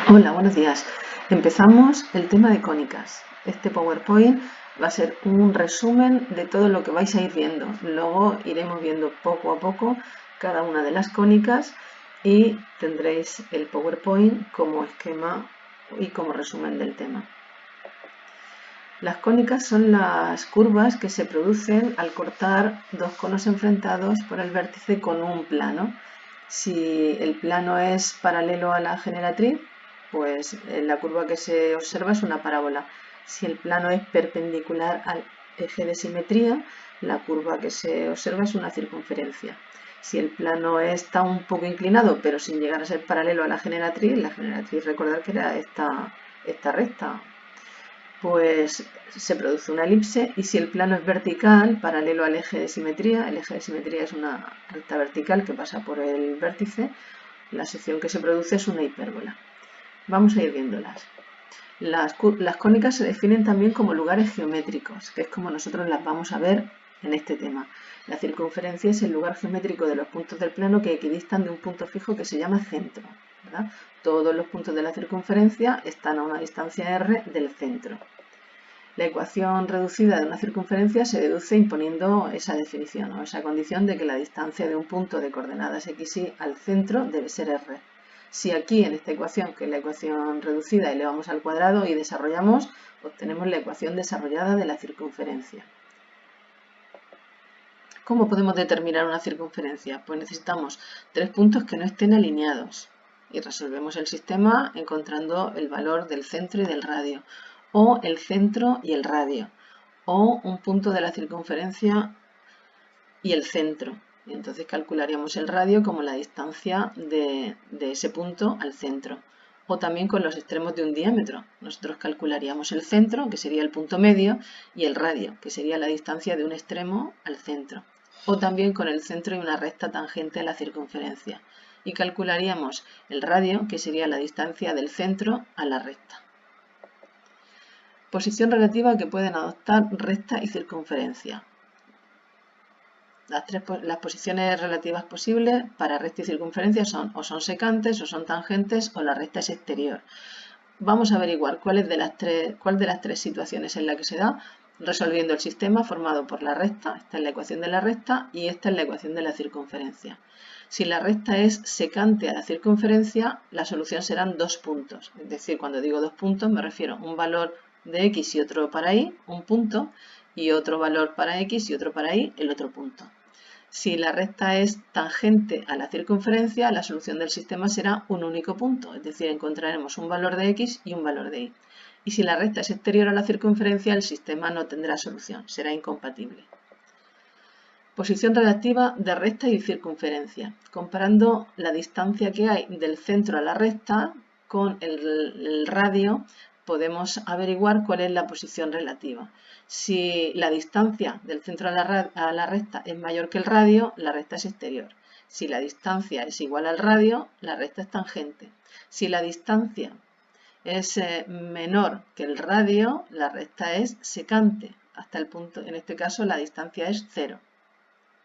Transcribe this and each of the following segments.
Hola, buenos días. Empezamos el tema de cónicas. Este PowerPoint va a ser un resumen de todo lo que vais a ir viendo. Luego iremos viendo poco a poco cada una de las cónicas y tendréis el PowerPoint como esquema y como resumen del tema. Las cónicas son las curvas que se producen al cortar dos conos enfrentados por el vértice con un plano. Si el plano es paralelo a la generatriz, pues la curva que se observa es una parábola. Si el plano es perpendicular al eje de simetría, la curva que se observa es una circunferencia. Si el plano está un poco inclinado, pero sin llegar a ser paralelo a la generatriz recordad que era esta recta, pues se produce una elipse, y si el plano es vertical, paralelo al eje de simetría, el eje de simetría es una recta vertical que pasa por el vértice, la sección que se produce es una hipérbola. Vamos a ir viéndolas. Las cónicas se definen también como lugares geométricos, que es como nosotros las vamos a ver en este tema. La circunferencia es el lugar geométrico de los puntos del plano que equidistan de un punto fijo que se llama centro, ¿verdad? Todos los puntos de la circunferencia están a una distancia r del centro. La ecuación reducida de una circunferencia se deduce imponiendo esa definición o esa condición de que la distancia de un punto de coordenadas x, y al centro debe ser r. Si aquí en esta ecuación, que es la ecuación reducida, elevamos al cuadrado y desarrollamos, obtenemos la ecuación desarrollada de la circunferencia. ¿Cómo podemos determinar una circunferencia? Pues necesitamos tres puntos que no estén alineados y resolvemos el sistema encontrando el valor del centro y del radio, o el centro y el radio, o un punto de la circunferencia y el centro. Y entonces calcularíamos el radio como la distancia de ese punto al centro. O también con los extremos de un diámetro. Nosotros calcularíamos el centro, que sería el punto medio, y el radio, que sería la distancia de un extremo al centro. O también con el centro y una recta tangente a la circunferencia. Y calcularíamos el radio, que sería la distancia del centro a la recta. Posición relativa que pueden adoptar recta y circunferencia. Las posiciones relativas posibles para recta y circunferencia son o son secantes, o son tangentes, o la recta es exterior. Vamos a averiguar cuál de las tres situaciones es la que se da resolviendo el sistema formado por la recta. Esta es la ecuación de la recta y esta es la ecuación de la circunferencia. Si la recta es secante a la circunferencia, la solución serán dos puntos. Es decir, cuando digo dos puntos me refiero a un valor de x y otro para y, un punto, y otro valor para x y otro para y, el otro punto. Si la recta es tangente a la circunferencia, la solución del sistema será un único punto, es decir, encontraremos un valor de x y un valor de y. Y si la recta es exterior a la circunferencia, el sistema no tendrá solución, será incompatible. Posición relativa de recta y circunferencia. Comparando la distancia que hay del centro a la recta con el radio, podemos averiguar cuál es la posición relativa. Si la distancia del centro a la recta es mayor que el radio, la recta es exterior. Si la distancia es igual al radio, la recta es tangente. Si la distancia es menor que el radio, la recta es secante. Hasta el punto, en este caso, la distancia es 0.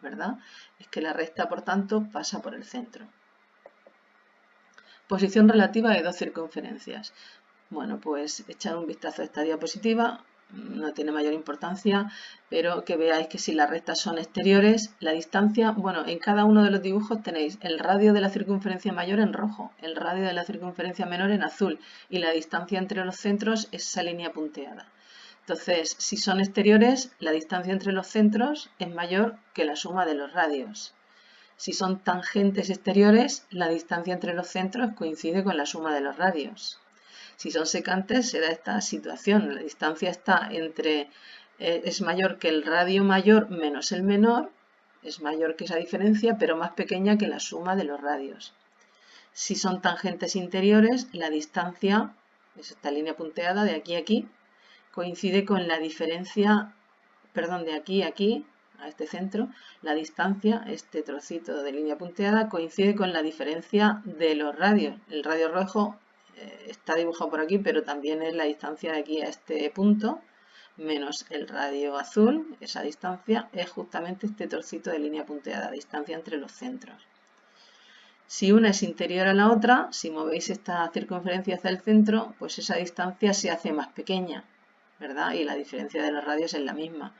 ¿Verdad? Es que la recta, por tanto, pasa por el centro. Posición relativa de dos circunferencias. Bueno, pues echar un vistazo a esta diapositiva, no tiene mayor importancia, pero que veáis que si las rectas son exteriores, la distancia, bueno, en cada uno de los dibujos tenéis el radio de la circunferencia mayor en rojo, el radio de la circunferencia menor en azul, y la distancia entre los centros es esa línea punteada. Entonces, si son exteriores, la distancia entre los centros es mayor que la suma de los radios. Si son tangentes exteriores, la distancia entre los centros coincide con la suma de los radios. Si son secantes, será esta situación. La distancia está es mayor que el radio mayor menos el menor, es mayor que esa diferencia, pero más pequeña que la suma de los radios. Si son tangentes interiores, la distancia, es esta línea punteada de aquí a aquí, coincide con la diferencia, de aquí a aquí, a este centro, la distancia, este trocito de línea punteada, coincide con la diferencia de los radios. El radio rojo está dibujado por aquí, pero también es la distancia de aquí a este punto, menos el radio azul, esa distancia es justamente este trocito de línea punteada, distancia entre los centros. Si una es interior a la otra, si movéis esta circunferencia hacia el centro, pues esa distancia se hace más pequeña, ¿verdad? Y la diferencia de los radios es la misma.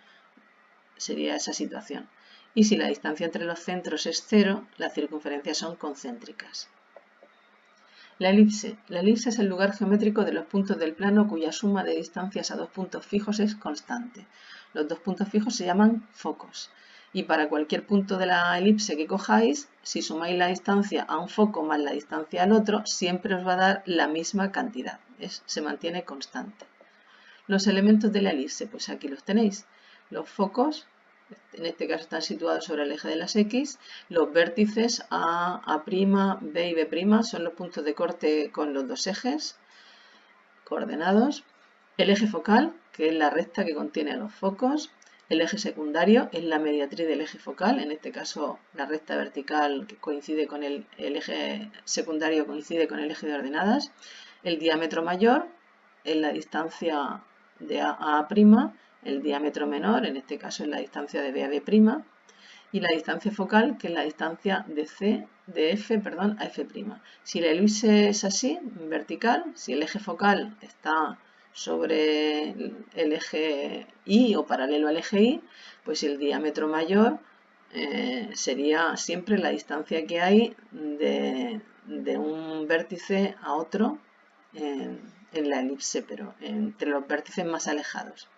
Sería esa situación. Y si la distancia entre los centros es 0, las circunferencias son concéntricas. La elipse. La elipse es el lugar geométrico de los puntos del plano cuya suma de distancias a dos puntos fijos es constante. Los dos puntos fijos se llaman focos. Y para cualquier punto de la elipse que cojáis, si sumáis la distancia a un foco más la distancia al otro, siempre os va a dar la misma cantidad. Se mantiene constante. Los elementos de la elipse, pues aquí los tenéis. Los focos, en este caso están situados sobre el eje de las X. Los vértices A', B y B' son los puntos de corte con los dos ejes coordenados. El eje focal, que es la recta que contiene los focos. El eje secundario es la mediatriz del eje focal, en este caso la recta vertical que coincide con el eje secundario coincide con el eje de ordenadas. El diámetro mayor es la distancia de A a A', el diámetro menor, en este caso es la distancia de B a B', y la distancia focal, que es la distancia de F a F'. Si la elipse es así, vertical, si el eje focal está sobre el eje Y o paralelo al eje Y, pues el diámetro mayor sería siempre la distancia que hay de un vértice a otro en la elipse, pero entre los vértices más alejados.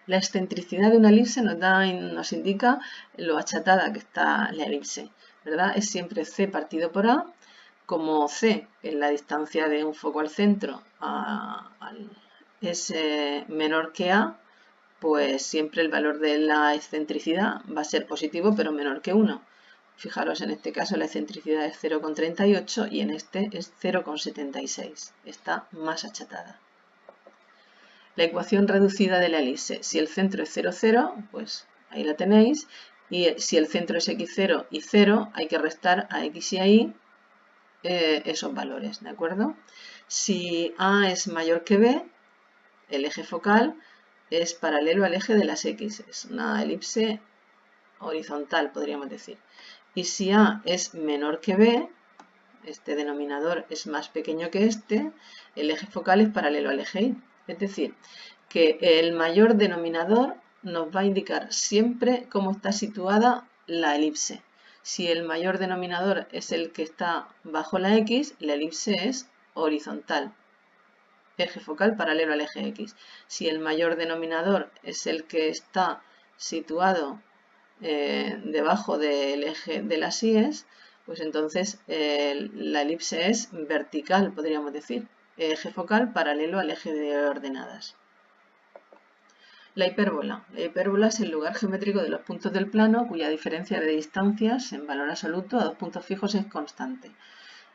La excentricidad de una elipse nos indica lo achatada que está la elipse, ¿verdad? Es siempre C partido por A. Como C, que es la distancia de un foco al centro, es menor que A, pues siempre el valor de la excentricidad va a ser positivo, pero menor que 1. Fijaros, en este caso la excentricidad es 0,38 y en este es 0,76. Está más achatada. La ecuación reducida de la elipse. Si el centro es 0, 0, pues ahí la tenéis. Y si el centro es x0 y 0, hay que restar a x y a y esos valores, ¿de acuerdo? Si A es mayor que B, el eje focal es paralelo al eje de las X. Es una elipse horizontal, podríamos decir. Y si A es menor que B, este denominador es más pequeño que este, el eje focal es paralelo al eje Y. Es decir, que el mayor denominador nos va a indicar siempre cómo está situada la elipse. Si el mayor denominador es el que está bajo la X, la elipse es horizontal. Eje focal paralelo al eje X. Si el mayor denominador es el que está situado debajo del eje de las Y's, pues entonces la elipse es vertical, podríamos decir. Eje focal paralelo al eje de ordenadas. La hipérbola. La hipérbola es el lugar geométrico de los puntos del plano cuya diferencia de distancias en valor absoluto a dos puntos fijos es constante.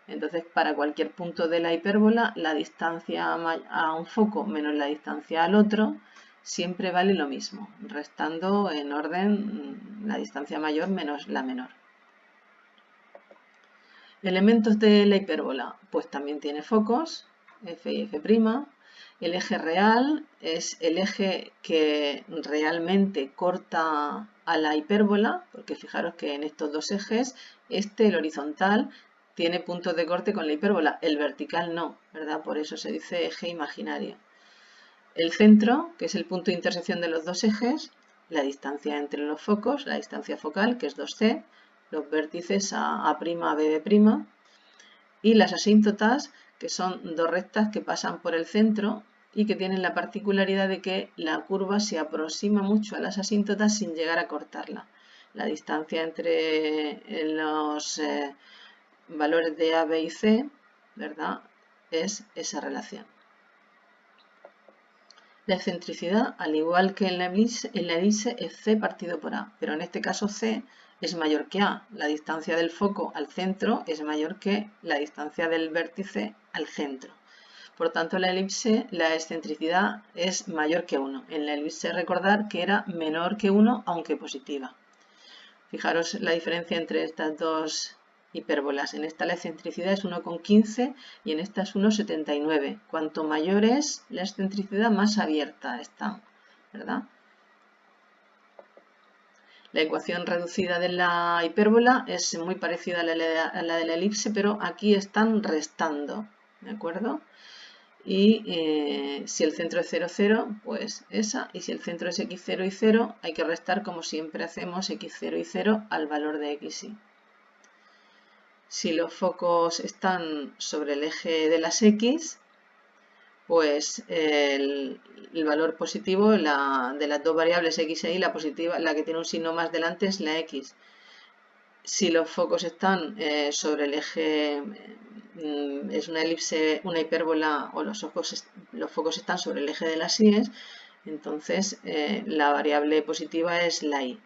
Entonces, para cualquier punto de la hipérbola, la distancia a un foco menos la distancia al otro siempre vale lo mismo, restando en orden la distancia mayor menos la menor. Elementos de la hipérbola, pues también tiene focos, F y F'. El eje real es el eje que realmente corta a la hipérbola, porque fijaros que en estos dos ejes, el horizontal, tiene puntos de corte con la hipérbola, el vertical no, ¿verdad? Por eso se dice eje imaginario. El centro, que es el punto de intersección de los dos ejes, la distancia entre los focos, la distancia focal, que es 2C, los vértices A', B', y las asíntotas, que son dos rectas que pasan por el centro y que tienen la particularidad de que la curva se aproxima mucho a las asíntotas sin llegar a cortarla. La distancia entre los valores de A, B y C, ¿verdad?, es esa relación. La excentricidad, al igual que en la elipse, es C partido por A, pero en este caso C es mayor que A. La distancia del foco al centro es mayor que la distancia del vértice al centro. Por tanto, la excentricidad es mayor que 1. En la elipse recordar que era menor que 1, aunque positiva. Fijaros la diferencia entre estas dos hipérbolas. En esta la excentricidad es 1,15 y en esta es 1,79. Cuanto mayor es la excentricidad, más abierta está, ¿verdad? La ecuación reducida de la hipérbola es muy parecida a la de la elipse, pero aquí están restando, ¿de acuerdo? Y si el centro es 0, 0, pues esa, y si el centro es x0 y 0, hay que restar como siempre hacemos x0 y 0 al valor de xy. Si los focos están sobre el eje de las x, pues el valor positivo de las dos variables x e y, la positiva, la que tiene un signo más delante es la x. Si los focos están sobre el eje, es una elipse, una hipérbola, o los focos están sobre el eje de las y, entonces la variable positiva es la y.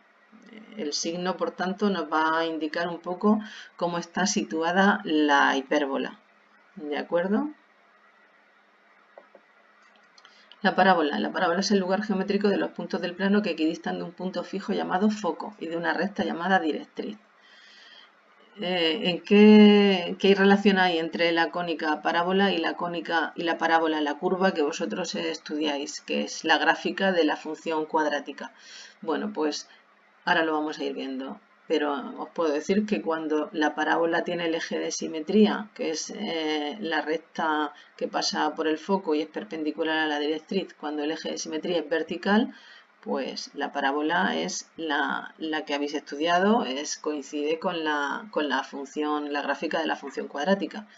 El signo, por tanto, nos va a indicar un poco cómo está situada la hipérbola. ¿De acuerdo? La parábola es el lugar geométrico de los puntos del plano que equidistan de un punto fijo llamado foco y de una recta llamada directriz. ¿Qué relación hay entre la cónica parábola y la cónica y la parábola, la curva que vosotros estudiáis, que es la gráfica de la función cuadrática? Bueno, pues ahora lo vamos a ir viendo, pero os puedo decir que cuando la parábola tiene el eje de simetría, que es la recta que pasa por el foco y es perpendicular a la directriz, cuando el eje de simetría es vertical, pues la parábola es la que habéis estudiado, coincide con la función, la gráfica de la función cuadrática.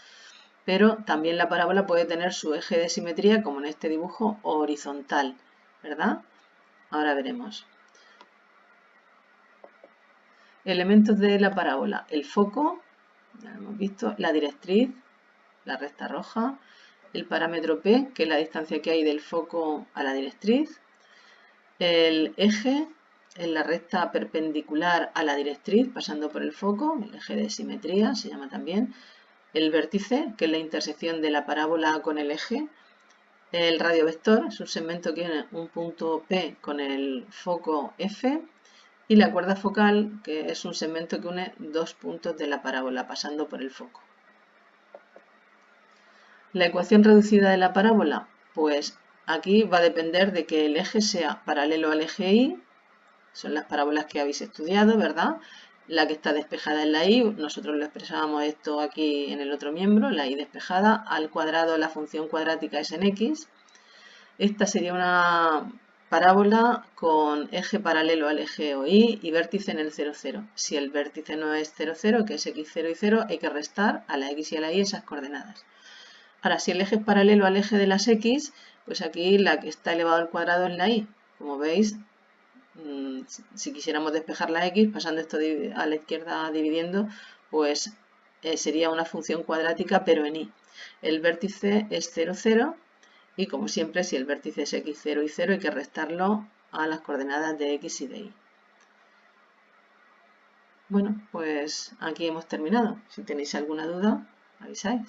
Pero también la parábola puede tener su eje de simetría, como en este dibujo, horizontal, ¿verdad? Ahora veremos. Elementos de la parábola: el foco, ya lo hemos visto, la directriz, la recta roja, el parámetro P, que es la distancia que hay del foco a la directriz, el eje, en la recta perpendicular a la directriz, pasando por el foco, el eje de simetría se llama también, el vértice, que es la intersección de la parábola con el eje, el radiovector, es un segmento que tiene un punto P con el foco F, y la cuerda focal, que es un segmento que une dos puntos de la parábola pasando por el foco. La ecuación reducida de la parábola, pues aquí va a depender de que el eje sea paralelo al eje Y, son las parábolas que habéis estudiado, ¿verdad? La que está despejada es la Y, nosotros lo expresábamos esto aquí en el otro miembro, la Y despejada, al cuadrado la función cuadrática es en X. Esta sería una parábola con eje paralelo al eje OY y vértice en el 0, 0. Si el vértice no es 0, 0, que es x0 y 0, hay que restar a la x y a la y esas coordenadas. Ahora, si el eje es paralelo al eje de las x, pues aquí la que está elevado al cuadrado es la y. Como veis, si quisiéramos despejar la x, pasando esto a la izquierda dividiendo, pues sería una función cuadrática, pero en y. El vértice es 0, 0. Y como siempre, si el vértice es x0 y 0, hay que restarlo a las coordenadas de x y de y. Bueno, pues aquí hemos terminado. Si tenéis alguna duda, avisáis.